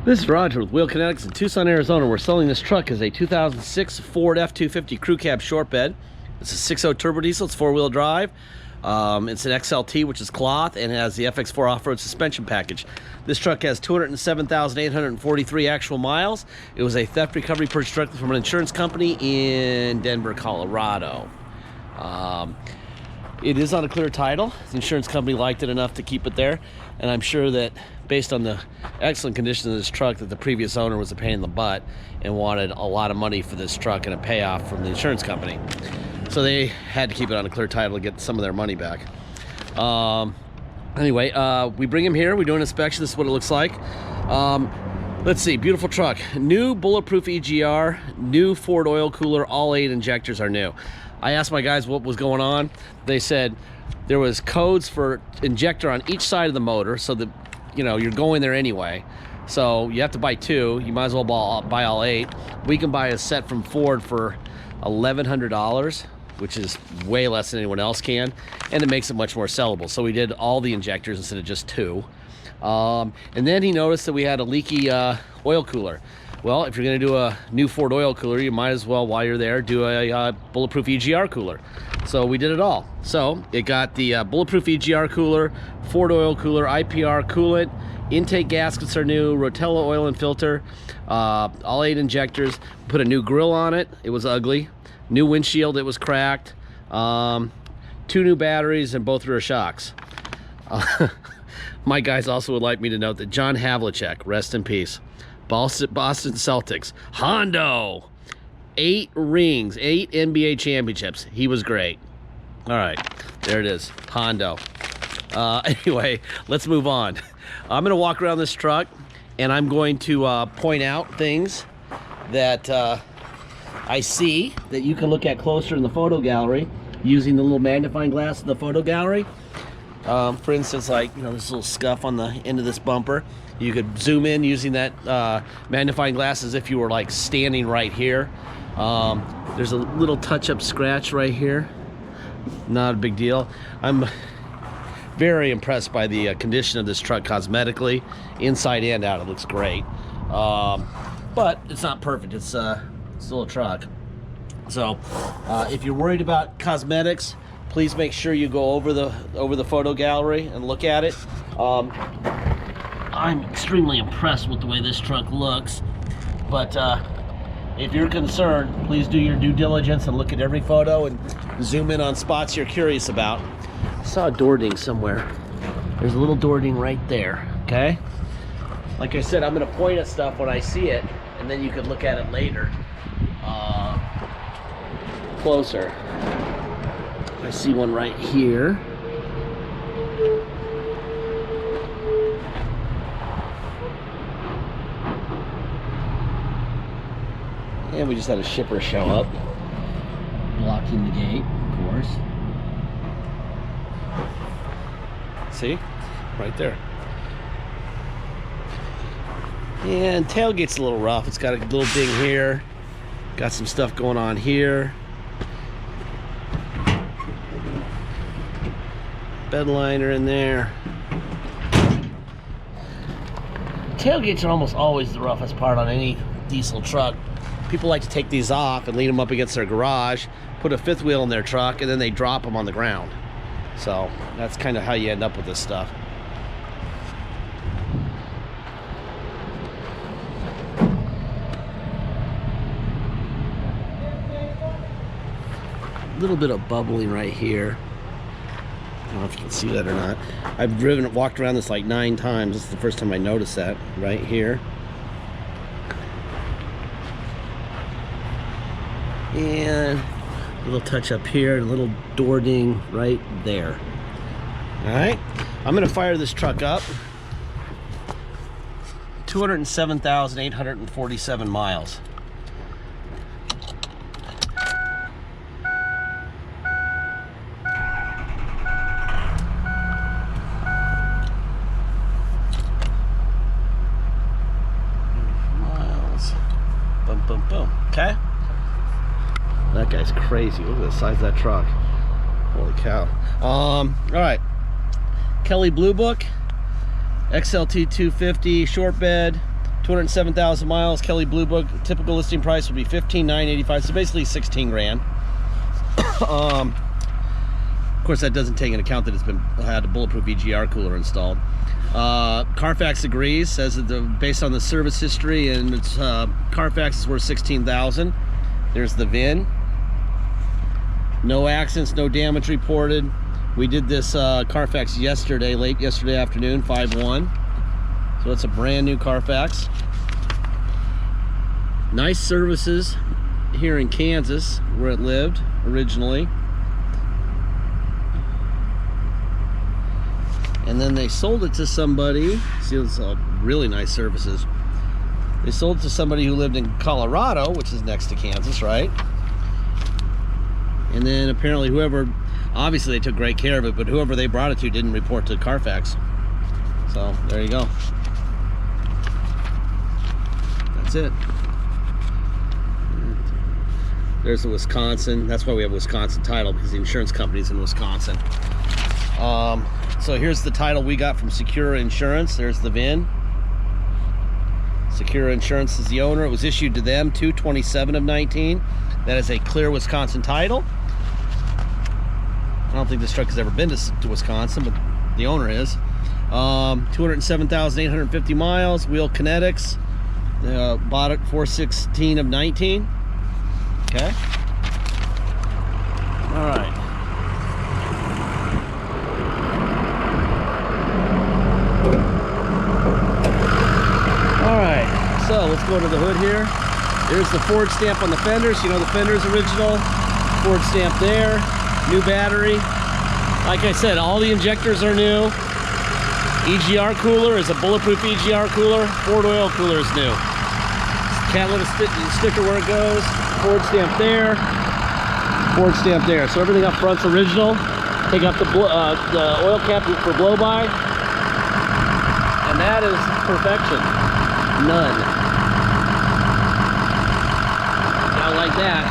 This is Roger with Wheel Kinetics in Tucson, Arizona. We're selling this truck as a 2006 Ford F250 crew cab short bed. It's a 6.0 turbo diesel. It's four-wheel drive. It's an XLT, which is cloth, and has the FX4 off-road suspension package. This truck has 207,843 actual miles. It was a theft recovery purchase directly from an insurance company in Denver, Colorado. It is on a clear title. The insurance company liked it enough to keep it there, and I'm sure that based on the excellent condition of this truck, that the previous owner was a pain in the butt and wanted a lot of money for this truck and a payoff from the insurance company. So they had to keep it on a clear title to get some of their money back. Anyway, we bring him here, we do an inspection. This is what it looks like. Let's see, beautiful truck. New Bulletproof EGR, new Ford oil cooler, all 8 injectors are new. I asked my guys what was going on. They said there was codes for injector on each side of the motor, so that, you know, you're going there anyway. So you have to buy 2. You might as well buy all 8. We can buy a set from Ford for $1,100, which is way less than anyone else can, and it makes it much more sellable. So we did all the injectors instead of just 2. And then he noticed that we had a leaky oil cooler. Well, if you're going to do a new Ford oil cooler, you might as well, while you're there, do a Bulletproof EGR cooler. So we did it all. So it got the Bulletproof EGR cooler, Ford oil cooler, IPR coolant, intake gaskets are new, Rotella oil and filter, all 8 injectors. Put a new grill on it. It was ugly. New windshield. It was cracked. 2 new batteries and both rear shocks. My guys also would like me to note that John Havlicek, rest in peace, Boston Celtics, Hondo, 8 rings, 8 NBA championships. He was great. All right, there it is, Hondo. Anyway, let's move on. I'm gonna walk around this truck and I'm going to point out things that I see that you can look at closer in the photo gallery using the little magnifying glass in the photo gallery. For instance, like, you know, this little scuff on the end of this bumper. You could zoom in using that magnifying glass as if you were like standing right here. There's a little touch-up scratch right here. Not a big deal. I'm very impressed by the condition of this truck cosmetically, inside and out. It looks great, but it's not perfect. It's still a truck. So if you're worried about cosmetics, please make sure you go over the photo gallery and look at it. I'm extremely impressed with the way this truck looks, but if you're concerned, please do your due diligence and look at every photo and zoom in on spots you're curious about. I saw a door ding somewhere. There's a little door ding right there, okay? Like I said, I'm gonna point at stuff when I see it, and then you can look at it later. Closer. I see one right here. And we just had a shipper show up, blocking the gate, of course. See? Right there. And tailgate's a little rough. It's got a little ding here. Got some stuff going on here. Bed liner in there. Tailgates are almost always the roughest part on any diesel truck. People like to take these off and lean them up against their garage, put a 5th wheel in their truck, and then they drop them on the ground. So that's kind of how you end up with this stuff. A little bit of bubbling right here. I don't know if you can see that or not. I've walked around this like 9 times. This is the first time I noticed that right here. And a little touch up here, a little door ding right there. All right, I'm gonna fire this truck up. 207,847 miles. Boom, boom, boom. Okay. That guy's crazy. Look at the size of that truck. Holy cow. All right. Kelly Blue Book, XLT 250 short bed, 207,000 miles. Kelly Blue Book. Typical listing price would be $15,985. So basically 16 grand. Of course, that doesn't take into account that it's had a Bulletproof EGR cooler installed. Carfax agrees, says that based on the service history and its Carfax is worth $16,000. There's the VIN. No accidents, no damage reported. We did this Carfax yesterday, late yesterday afternoon, 5/1. So it's a brand new Carfax. Nice services here in Kansas, where it lived originally. And then they sold it to somebody. See, it's really nice services. They sold it to somebody who lived in Colorado, which is next to Kansas, right? And then apparently whoever, obviously they took great care of it, but whoever they brought it to didn't report to Carfax. So there you go. That's it. There's the Wisconsin. That's why we have Wisconsin title, because the insurance company's in Wisconsin. So here's the title we got from Secura Insurance. There's the VIN. Secura Insurance is the owner. It was issued to them 2/27/19. That is a clear Wisconsin title. I don't think this truck has ever been to Wisconsin, but the owner is. 207,850 miles. Wheel Kinetics. Bought it 4/16/19. Okay. All right. So let's go to the hood here. There's the Ford stamp on the fenders. You know the fender's original. Ford stamp there. New battery. Like I said, all the injectors are new. EGR cooler is a Bulletproof EGR cooler. Ford oil cooler is new. Catalytic sticker where it goes. Ford stamp there. Ford stamp there. So everything up front's original. Take out the oil cap for blow by. And that is perfection. None. Like that.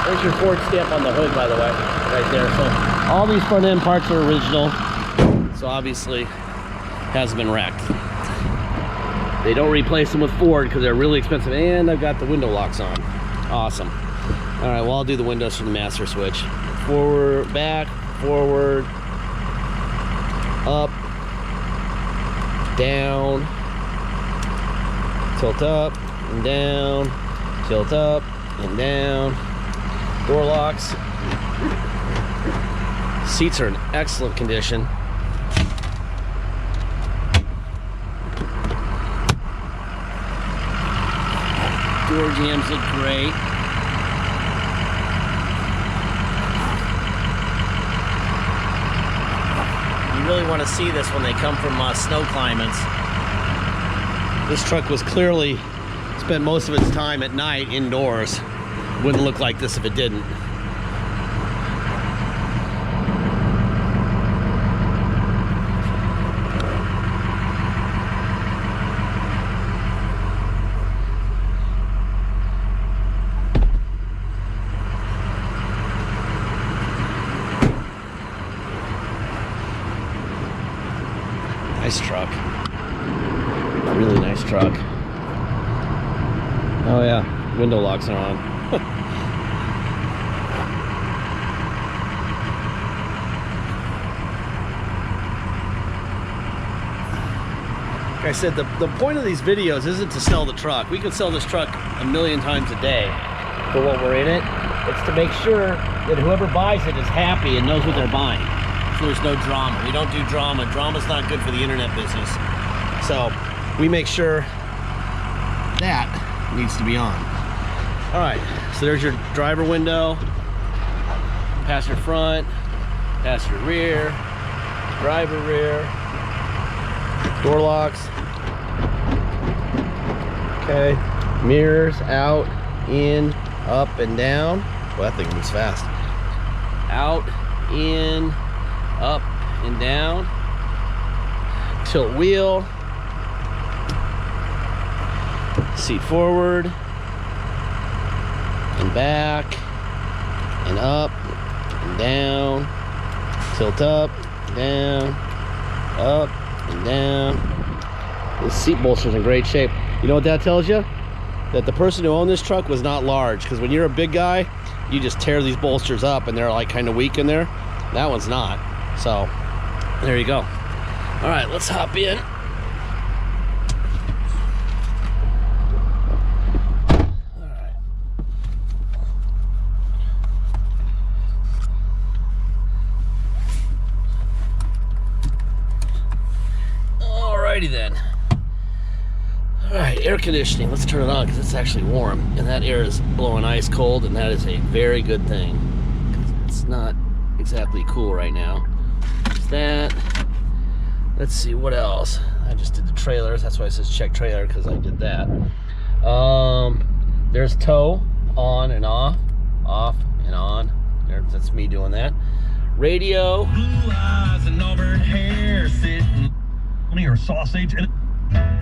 There's your Ford stamp on the hood, by the way, right there. So all these front end parts are original. So obviously hasn't been wrecked. They don't replace them with Ford because they're really expensive. And I've got the window locks on. Awesome. All right, well, I'll do the windows from the master switch. Forward, back, forward, up, down, tilt up and down, tilt up and down. Door locks. Seats are in excellent condition. Door jambs look great. You really want to see this when they come from snow climates. This truck was clearly spent most of its time at night indoors. Wouldn't look like this if it didn't. Nice truck. Really nice truck. Oh yeah, window locks are on. Like I said, the point of these videos isn't to sell the truck. We can sell this truck a million times a day for what we're in it. It's to make sure that whoever buys it is happy and knows what they're buying. So there's no drama. We don't do drama. Drama's not good for the internet business. So we make sure that needs to be on. All right, so there's your driver window, passenger front, passenger rear, driver rear, door locks. Okay, mirrors out, in, up, and down. Well, that thing moves fast. Out, in, up, and down. Tilt wheel. Seat forward and back and up and down. Tilt up, down, up and down. The seat bolster's in great shape. You know what that tells you? That the person who owned this truck was not large, because when you're a big guy, you just tear these bolsters up and they're like kind of weak in there. That one's not. So there you go. All right, let's hop in. Alrighty then. All right, air conditioning. Let's turn it on because it's actually warm, and that air is blowing ice cold, and that is a very good thing because it's not exactly cool right now. There's that. Let's see what else. I just did the trailers. That's why it says check trailer, because I did that. There's tow on and off and on. That's me doing that. Radio. Blue eyes and auburn hair sitting on your sausage and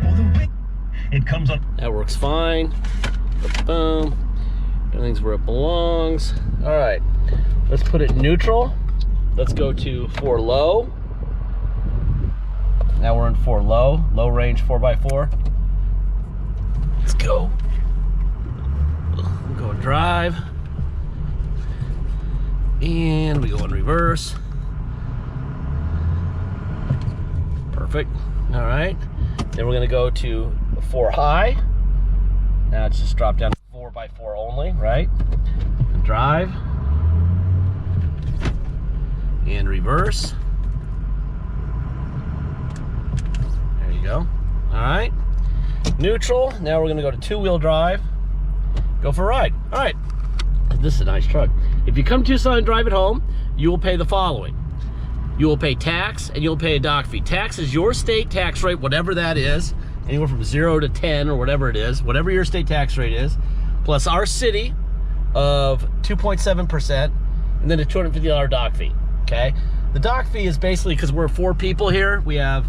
for the wick. It comes up. That works fine. Boom. Everything's where it belongs. All right. Let's put it neutral. Let's go to 4 low. Now we're in 4 low range 4x4. Let's go. We'll go and drive. And we go in reverse. Perfect. All right. Then we're gonna go to 4 high. Now it's just dropped down to 4x4 only, right? Drive. And reverse. There you go. All right. Neutral. Now we're gonna go to 2-wheel drive. Go for a ride. All right. This is a nice truck. If you come to Tucson and drive it home, you will pay the following. You will pay tax and you'll pay a dock fee. Tax is your state tax rate, whatever that is, anywhere from 0 to 10 or whatever it is, whatever your state tax rate is, plus our city of 2.7%, and then a $250 dock fee. Okay, the dock fee is basically because we're 4 people here. We have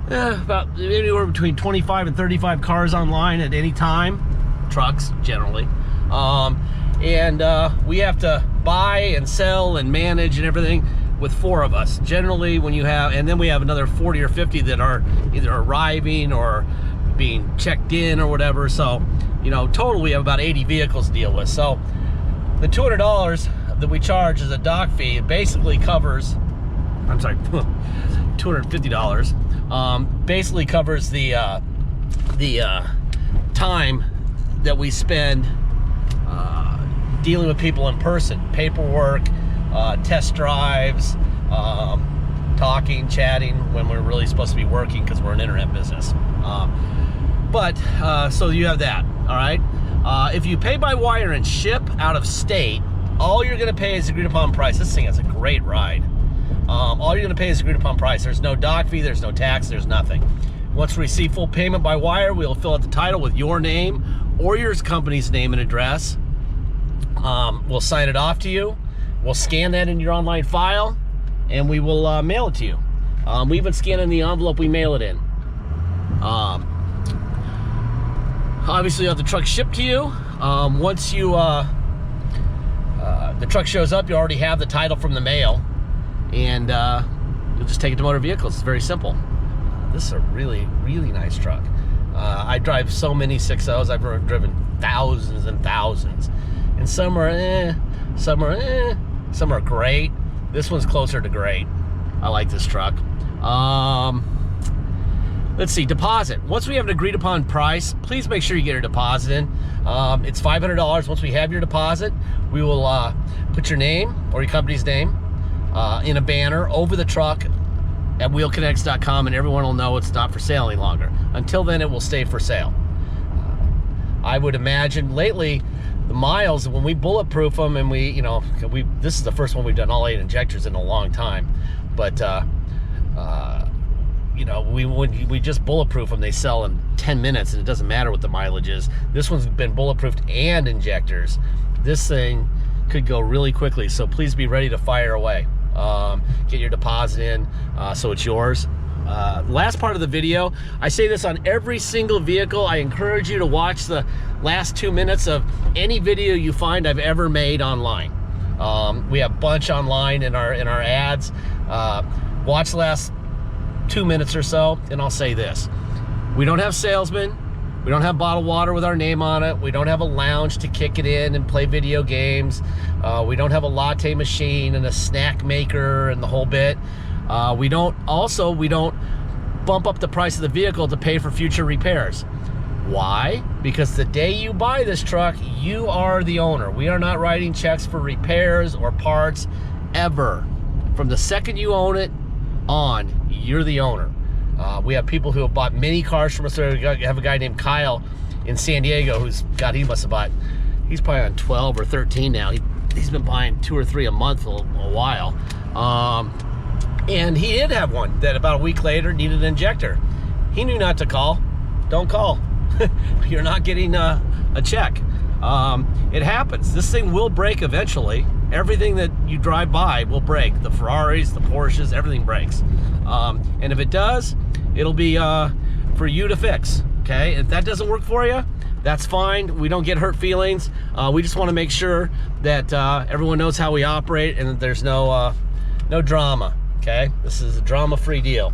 about anywhere between 25 and 35 cars online at any time, trucks generally, and we have to buy and sell and manage and everything with 4 of us. Generally, when you have, and then we have another 40 or 50 that are either arriving or being checked in or whatever. So, you know, total we have about 80 vehicles to deal with. So the $200 that we charge as a dock fee, it basically covers, I'm sorry, $250, basically covers the time that we spend dealing with people in person, paperwork, test drives, talking, chatting when we're really supposed to be working because we're an internet business. So you have that, all right? If you pay by wire and ship out of state, all you're gonna pay is agreed upon price. This thing has a great ride. All you're gonna pay is agreed upon price. There's no dock fee, there's no tax, there's nothing. Once we receive full payment by wire, we'll fill out the title with your name or your company's name and address. We'll sign it off to you. We'll scan that in your online file, and we will mail it to you. We even scan in the envelope we mail it in. Obviously, you have the truck shipped to you. Once you the truck shows up, you already have the title from the mail, and you'll just take it to motor vehicles. It's very simple. This is a really, really nice truck. I drive so many 6.0s. I've driven thousands and thousands, and some are some are great. This one's closer to great. I like this truck. Let's see, deposit. Once we have an agreed upon price, please make sure you get a deposit in. It's $500. Once we have your deposit, we will put your name or your company's name in a banner over the truck at wheelkinetics.com, and everyone will know it's not for sale any longer. Until then, it will stay for sale. I would imagine lately, the miles, when we bulletproof them, and this is the first one we've done all 8 injectors in a long time, but when we just bulletproof them, they sell in 10 minutes, and it doesn't matter what the mileage is. This one's been bulletproofed and injectors. This thing could go really quickly, so please be ready to fire away. Get your deposit in, so it's yours. Last part of the video, I say this on every single vehicle. I encourage you to watch the last 2 minutes of any video you find I've ever made online. We have a bunch online in our ads. Watch the last 2 minutes or so, and I'll say this: we don't have salesmen, We don't have bottled water with our name on it. We don't have a lounge to kick it in and play video games. We don't have a latte machine and a snack maker and the whole bit. We don't bump up the price of the vehicle to pay for future repairs. Why? Because the day you buy this truck, you are the owner. We are not writing checks for repairs or parts ever. From the second you own it on, you're the owner. We have people who have bought many cars from us. We have a guy named Kyle in San Diego who's, God, he must have bought, he's probably on 12 or 13 now. He's been buying 2 or 3 a month a while. And he did have one that about a week later needed an injector. He knew not to call. Don't call. You're not getting a check. It happens. This thing will break eventually. Everything that you drive by will break. The Ferraris, the Porsches, everything breaks. And if it does, it'll be for you to fix. Okay? If that doesn't work for you, that's fine. We don't get hurt feelings. We just want to make sure that everyone knows how we operate and that there's no drama. Okay? This is a drama-free deal.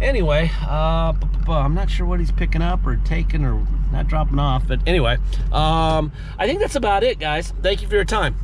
Anyway, I'm not sure what he's picking up or taking or not dropping off, but anyway, I think that's about it, guys. Thank you for your time.